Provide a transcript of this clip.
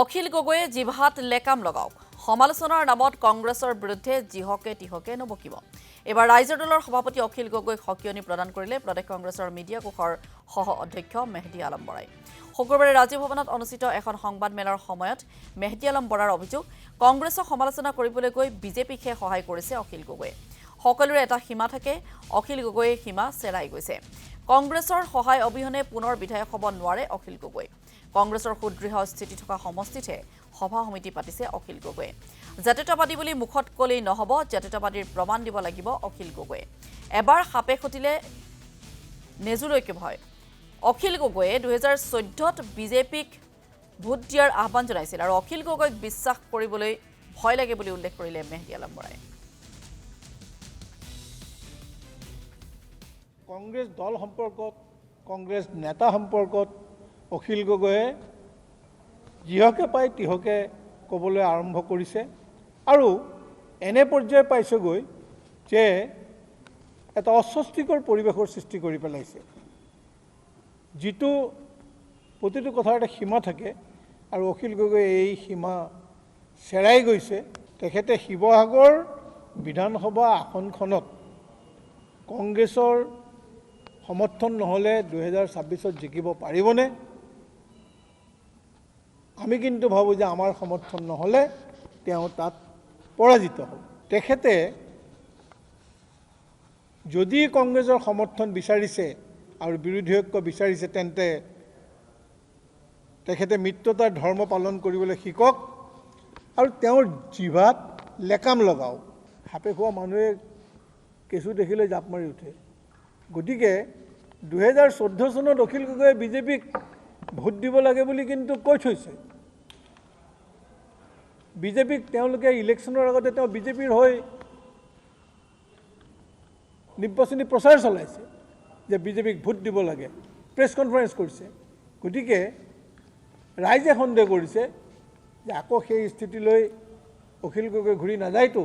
অখিল গগৈয়ে জিভাত লেকাম লগাওক সমালোচনাৰ নামত কংগ্ৰেছৰ বিৰুদ্ধে জিহকে তিহকে নবকিব এবাৰ ৰাইজৰ দলৰ সভাপতি অখিল গগৈক সকিয়নি প্ৰদান কৰিলে প্ৰদেশ কংগ্ৰেছৰ মিডিয়া কোষৰ সহ অধ্যক্ষ মেহদী আলম বৰাই শুক্ৰবাৰে ৰাজীৱ ভৱনত অনুষ্ঠিত এখন সংবাদ মেলৰ সময়ত মেহদী আলম বৰাৰ অভিযোগ কংগ্ৰেছক সমালোচনা কৰিবলৈ গৈ বিজেপিকহে সহায় কৰিছে অখিল গগৈয়ে সকলোৰে এটা সীমা থাকে অখিল গগৈয়ে সীমা চেৰাই গৈছে কংগ্ৰেছৰ সহায় অবিহনে পুনৰ বিধায়ক হ'ব নোৱাৰে অখিল গগৈ কংগ্ৰেছৰ সুদৃঢ় স্থিতি থকা সমষ্টিতহে সভা সমিতি পাতিছে অখিল গগৈয়ে জাতীয়তাবাদী বুলি মুখত কলেই নহব জাতীয়তাবাদীৰ প্ৰমাণ দিব লাগিব অখিল গগৈয়ে এবাৰ সাপে খুটিলে নেজুলৈকে ভয় অখিল গগৈয়ে 2014ত বিজেপিক ভোট দিয়াৰ আহ্বান জনাইছিল আৰু অখিল গগৈক বিশ্বাস কৰিবলৈ ভয় লাগে বুলি উল্লেখ কৰিলে মেহদী আলম বৰাই কংগ্ৰেছ দল সম্পৰ্কত কংগ্ৰেছ নেতা সম্পৰ্কত অখিল গগৈয়ে যিহকে পায় তিহকে ক'বলৈ আৰম্ভ কৰিছে আৰু এনে পৰ্যায় পাইছেগৈ যে এটা অস্বস্তিকৰ পৰিৱেশৰ সৃষ্টি কৰি পেলাইছে যিটো প্ৰতিটো কথাৰ এটা সীমা থাকে আৰু অখিল গগৈয়ে এই সীমা চেৰাই গৈছে তেখেতে শিৱসাগৰ বিধানসভা আসনখনত কংগ্ৰেছৰ সমৰ্থন নহ'লে 2026ত জিকিব পাৰিবনে আমি কিন্তু ভাবোঁ যে আমাৰ সমৰ্থন নহ'লে তেওঁ তাত পৰাজিত হ'ব তেখেতে যদি কংগ্ৰেছৰ সমৰ্থন বিচাৰিছে আৰু বিৰোধী ঐক্য বিচাৰিছে তেন্তে তেখেতে মিত্ৰতাৰ ধৰ্ম পালন কৰিবলৈ শিকক আৰু তেওঁৰ জিভাত লেকাম লগাওক সাপে খোৱা মানুহে কেঁচু দেখিলে জাপ মাৰি উঠে গতিকে 2014 চনত অখিল গগৈয়ে বিজেপিক ভোট দিব লাগে বুলি কিন্তু কৈ থৈছে বিজেপিক তেওঁলোকে ইলেকশ্যনৰ আগতে তেওঁ বিজেপিৰ হৈ নিৰ্বাচনী প্ৰচাৰ চলাইছে যে বিজেপিক ভোট দিব লাগে প্ৰেছ কনফাৰেন্স কৰিছে গতিকে ৰাইজে সন্দেহ কৰিছে যে আকৌ সেই স্থিতিলৈ অখিল গগৈ ঘূৰি নাযায়তো